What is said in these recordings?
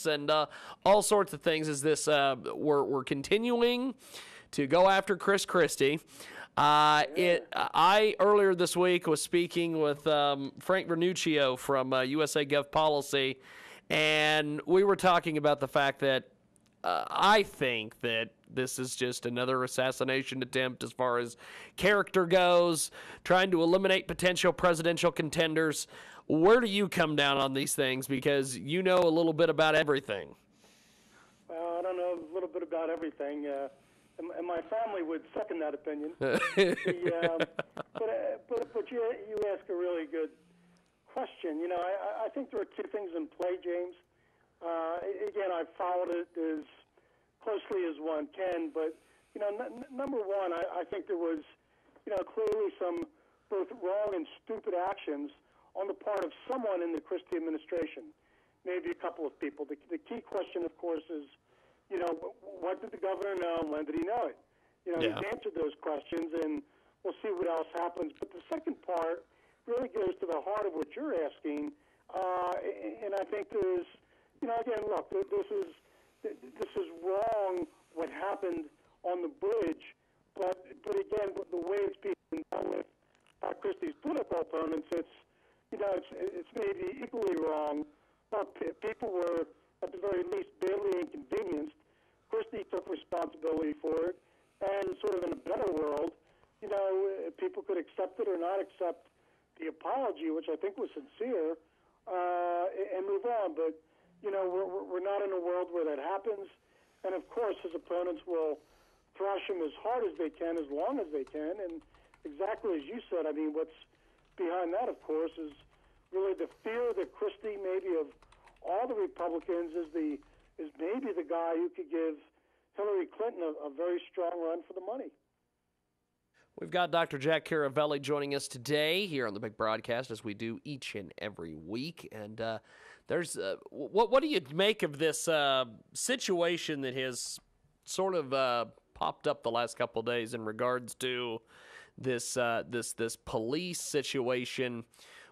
and all sorts of things as this we're continuing to go after Chris Christie. I earlier this week was speaking with Frank Vernuccio from USA Gov Policy, and we were talking about the fact that I think that this is just another assassination attempt as far as character goes, trying to eliminate potential presidential contenders. Where do you come down on these things? Because you know a little bit about everything. Well, I don't know a little bit about everything, and my family would second that opinion. But you ask a really good question. You know, I think there are two things in play, James. Again, I've followed it as closely as one can, but, you know, number one, I think there was, you know, clearly some both wrong and stupid actions on the part of someone in the Christie administration, maybe a couple of people. The key question, of course, is, you know, what did the governor know and when did he know it? You know, he's answered those questions, and we'll see what else happens. But the second part really goes to the heart of what you're asking, and I think there's, you know, again, look, this is wrong what happened on the bridge, but again, the way it's being done with Christie's political opponents, it's, you know, it's maybe equally wrong. But people were, at the very least, barely inconvenienced. Christie took responsibility for it, and sort of in a better world, you know, people could accept it or not accept the apology, which I think was sincere, and move on. But you know, we're not in a world where that happens. And, of course, his opponents will thrash him as hard as they can, as long as they can. And exactly as you said, I mean, what's behind that, of course, is really the fear that Christie, maybe of all the Republicans, is maybe the guy who could give Hillary Clinton a very strong run for the money. We've got Dr. Jack Caravelli joining us today here on the big broadcast, as we do each and every week. And there's what do you make of this situation that has sort of popped up the last couple of days in regards to this police situation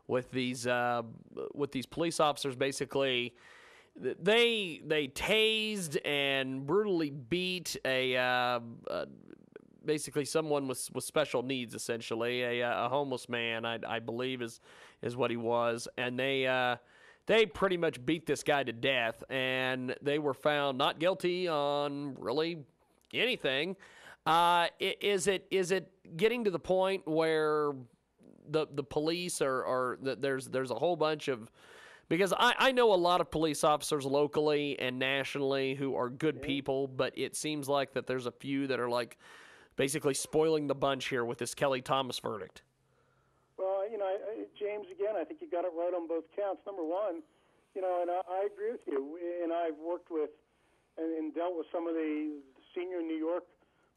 with these police officers? Basically, they tased and brutally beat basically someone with special needs, essentially a homeless man, I believe is what he was, and they pretty much beat this guy to death, and they were found not guilty on really anything. Is it getting to the point where the police are there's a whole bunch of, because I know a lot of police officers locally and nationally who are good people, but it seems like that there's a few that are like basically spoiling the bunch here with this Kelly Thomas verdict. Well, you know, James, again, I think you got it right on both counts. Number one, you know, and I agree with you, and I've worked with and dealt with some of the senior New York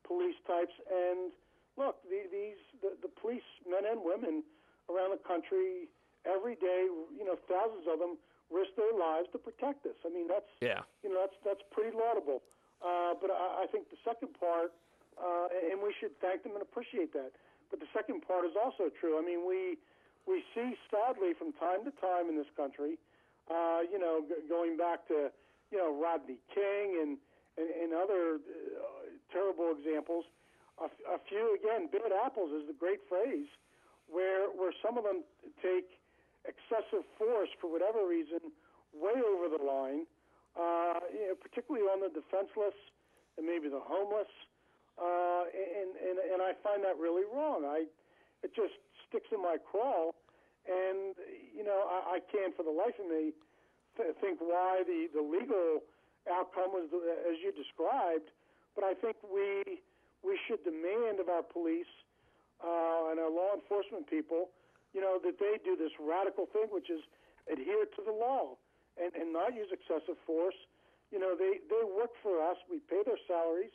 police types, and look, the police, men and women around the country, every day, you know, thousands of them risk their lives to protect us. I mean, that's pretty laudable. But I think the second part, and we should thank them and appreciate that. But the second part is also true. I mean, we see, sadly, from time to time in this country, you know, going back to, you know, Rodney King and other terrible examples, a few, again, bad apples is the great phrase, where some of them take excessive force for whatever reason way over the line, you know, particularly on the defenseless and maybe the homeless. And I find that really wrong. It just sticks in my craw, and you know, I can't for the life of me think why the legal outcome was as you described. But I think we should demand of our police and our law enforcement people, you know, that they do this radical thing, which is adhere to the law and not use excessive force. You know, they work for us. We pay their salaries.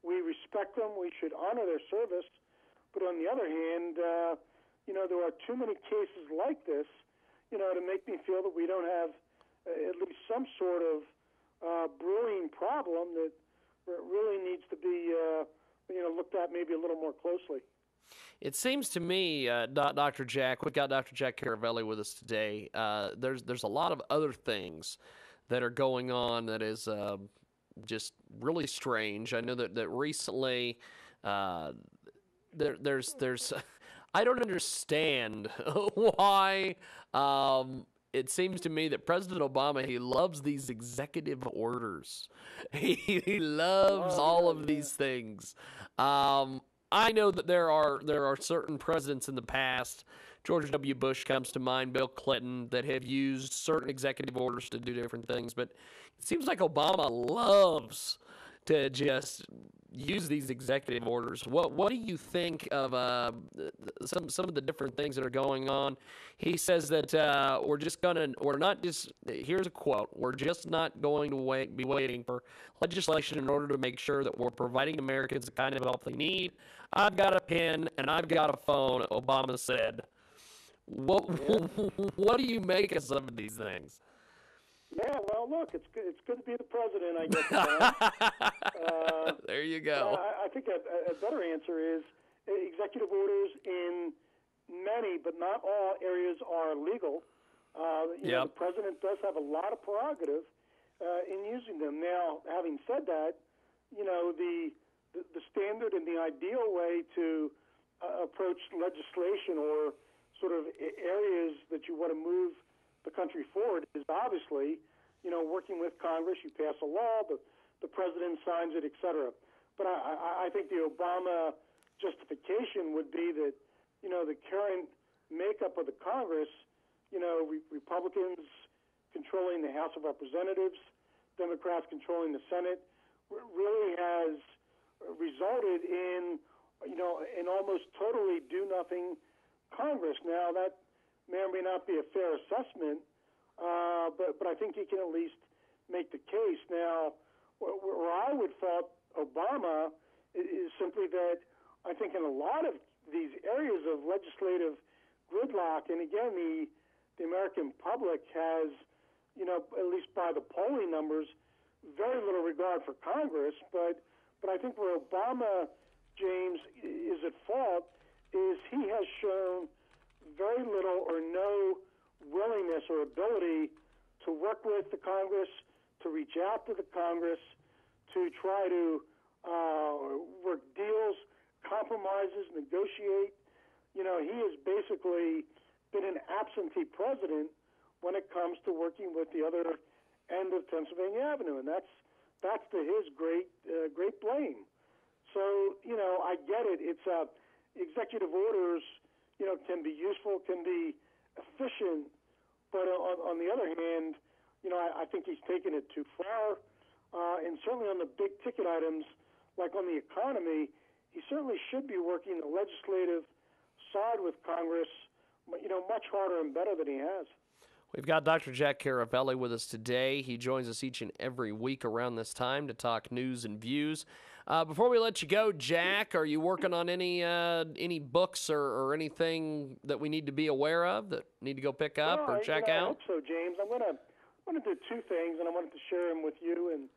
We respect them. We should honor their service. But on the other hand, you know, there are too many cases like this, you know, to make me feel that we don't have at least some sort of brewing problem that really needs to be, you know, looked at maybe a little more closely. It seems to me, Dr. Jack, we've got Dr. Jack Caravelli with us today. There's a lot of other things that are going on that is just really strange. I know that recently there's I don't understand why. It seems to me that President Obama, he loves these executive orders. He loves all of these things. I know that there are certain presidents in the past, George W. Bush comes to mind, Bill Clinton, that have used certain executive orders to do different things. But it seems like Obama loves to just use these executive orders. What do you think of some of the different things that are going on? He says that here's a quote, we're just not going to be waiting for legislation in order to make sure that we're providing Americans the kind of help they need. I've got a pen and I've got a phone, Obama said. What do you make of some of these things? Yeah, well, look, it's good to be the president, I guess. There you go. I think a better answer is executive orders in many, but not all areas are legal. The president does have a lot of prerogative in using them. Now, having said that, the standard and the ideal way to approach legislation or sort of areas that you want to move the country forward is obviously, working with Congress. You pass a law, the president signs it, et cetera. But I think the Obama justification would be that, the current makeup of the Congress, Republicans controlling the House of Representatives, Democrats controlling the Senate, really has resulted in, an almost totally do-nothing Congress. Now, that may or may not be a fair assessment, but I think you can at least make the case. Now, where I would fault Obama is simply that I think in a lot of these areas of legislative gridlock, and again, the American public has, at least by the polling numbers, very little regard for Congress. But I think where Obama, James, is at fault is he has shown very little or no willingness or ability to work with the Congress, to reach out to the Congress, to try to work deals, compromises, negotiate. He has basically been an absentee president when it comes to working with the other end of Pennsylvania Avenue, and that's to his great blame. So, I get it. It's executive orders, can be useful, can be efficient, but on the other hand, I think he's taken it too far, and certainly on the big ticket items, like on the economy, he certainly should be working the legislative side with Congress, much harder and better than he has. We've got Dr. Jack Caravelli with us today. He joins us each and every week around this time to talk news and views. Before we let you go, Jack, are you working on any books or anything that we need to be aware of that need to go pick up or check out? I hope so, James. I'm going to do two things, and I wanted to share them with you and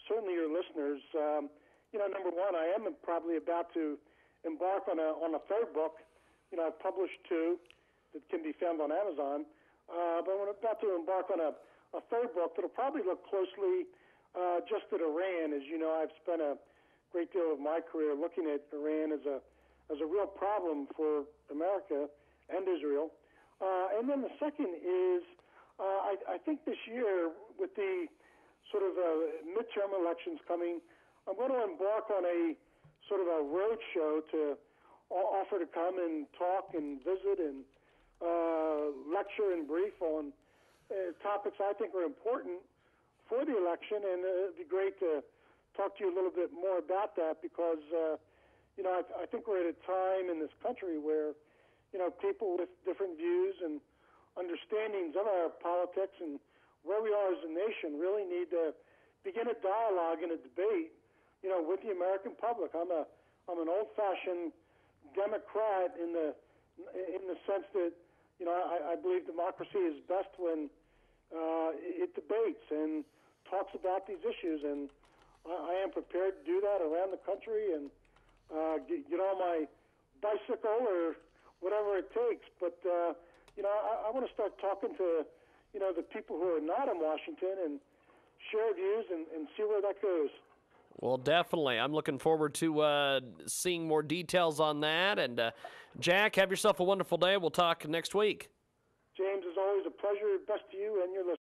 certainly your listeners. Number one, I am probably about to embark on a third book. I've published two that can be found on Amazon. But I'm about to embark on a third book that'll probably look closely just at Iran. As you know, I've spent a great deal of my career looking at Iran as a real problem for America and Israel. And then the second is I think this year, with the sort of midterm elections coming, I'm going to embark on a sort of a road show to offer to come and talk and visit and lecture and brief on topics I think are important for the election, and it'd be great to talk to you a little bit more about that because, I think we're at a time in this country where, people with different views and understandings of our politics and where we are as a nation really need to begin a dialogue and a debate, with the American public. I'm an old-fashioned Democrat in the sense that, I believe democracy is best when it debates and talks about these issues, and I am prepared to do that around the country and get on my bicycle or whatever it takes. But, I want to start talking to, the people who are not in Washington and share views and see where that goes. Well, definitely. I'm looking forward to seeing more details on that. And, Jack, have yourself a wonderful day. We'll talk next week. James, as always, a pleasure. Best to you and your listeners.